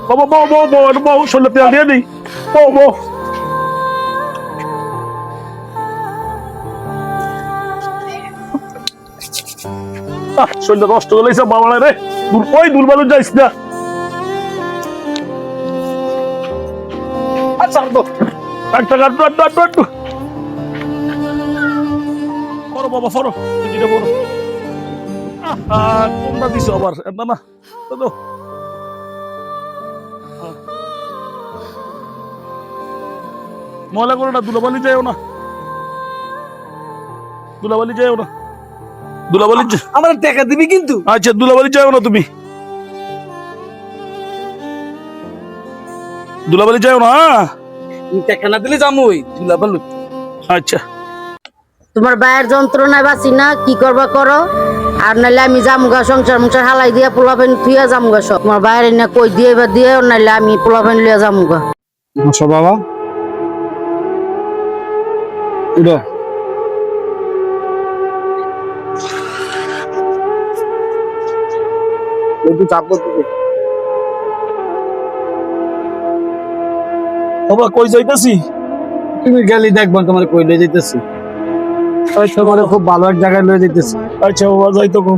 বাবা বউ বউ বউ বউ শরীরে তেল দিয়ে দিই বউ বউ শরীরে নষ্ট হয়ে গেছে বাবা রে ওই দুর্বল যাইস না আচ্ছা একটা কাটু ফরো বাবা ফরো যেটা বলো তোমরা দিছো আবার না না দাদু ময়লা করো না দুলাবালি যাও না দুলাবালি যাও না দুলাবালি আমার টাকা দিবি কিন্তু আচ্ছা দুলাবালি যাও না তুমি দুলাবালি যাও না টাকা না দিলে যামই দুলাবালু আচ্ছা তোমার বায়ের যন্ত্রণায় বাঁচি না কি করবা করো আর নাইলে আমি জামুগা সংসার মুসার হালাই দিয়া পোলাফেন থুইয়া জামুগা সব তোমার বায়ের না কই দিয়ে বা দিয়ে নাইলে আমি পোলাফেন লিয়া জামুগা বসো বাবা উঠো একটু চাপ করতে বাবা কই যাইতাছি তুমি গেলি দেখবো তোমার কই লয়ে যাইতেছি তোমার খুব ভালো এক জায়গায় লয়ে যাইতেছি আচ্ছা বাবা যাইতো গো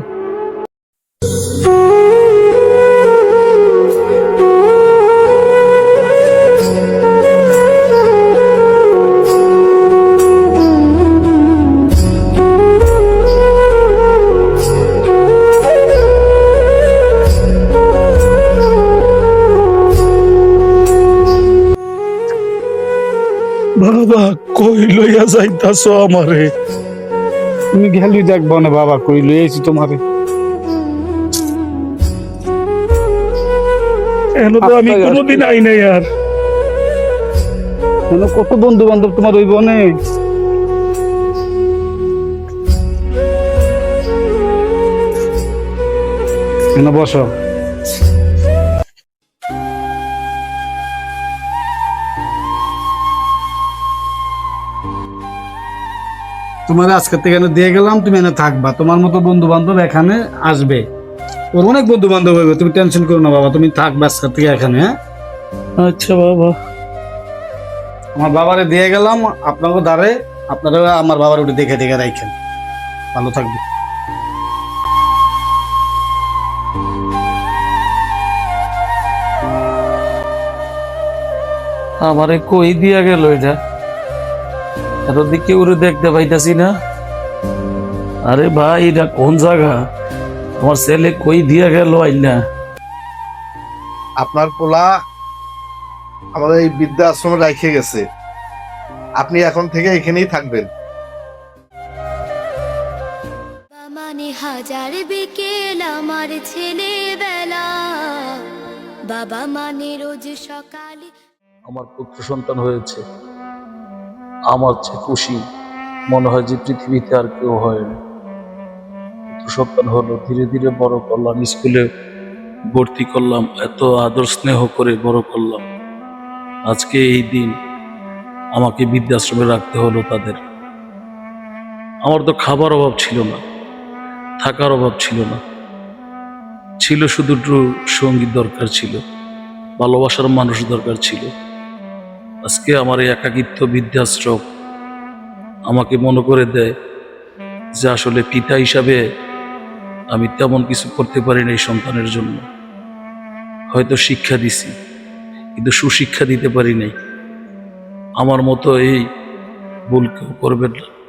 বাবা কই লইয়া যাইতাছ আমারে তুমি গেলি দেখবো না বাবা কই লয়ে আইছি তোমারে এনো তো আমি কোনোদিন আই নাই আর কত বন্ধু বান্ধব তোমার ওই বনে বসো তোমার আজকে থেকে দিয়ে গেলাম তুমি এনে থাকবা তোমার মতো বন্ধু বান্ধব এখানে আসবে ওর অনেক বন্ধু বান্ধব হইবে তুমি টেনশন করো না বাবা তুমি থাকবা আজকে থেকে এখানে হ্যাঁ আচ্ছা বাবা আমার বাবারে দিয়ে গেলাম আপনাকে দ্বারে আপনারা আমার বাবার ওটা দেখে দেখে রাখেন ভালো থাকবে আমারে কই দিয়া গেল এটা এত দিকে ওরে দেখতে পাইতাছি না আরে ভাই এটা কোন জায়গা আমার ছেলে কই দিয়া গেল আইনা আপনার পোলা আমাদের এই বৃদ্ধা আশ্রমে রেখে গেছে আপনি এখন থেকে এখানেই থাকবেন মানে হাজার বিকেল আমার ছেলেবেলা বাবা মানে রোজ সকালে আমার পুত্র সন্তান হয়েছে আমার চেয়ে খুশি মনে হয় যে পৃথিবীতে আর কেউ হয় না পুত্র সন্তান হলো ধীরে ধীরে বড় করলাম স্কুলে ভর্তি করলাম এত আদর স্নেহ করে বড় করলাম আজকে এই দিন আমাকে বৃদ্ধাশ্রমে রাখতে হলো তাদের আমার তো খাবার অভাব ছিল না থাকার অভাব ছিল না ছিল শুধু সঙ্গীত দরকার ছিল ভালোবাসার মানুষ দরকার ছিল আজকে আমার এই একাকিত্ব বৃদ্ধাশ্রম আমাকে মনে করে দেয় যে আসলে পিতা হিসাবে আমি তেমন কিছু করতে পারি না এই সন্তানের জন্য হয়তো শিক্ষা দিছি কিন্তু সুশিক্ষা দিতে পারি নাই আমার মতো এই ভুল কেউ করবেন না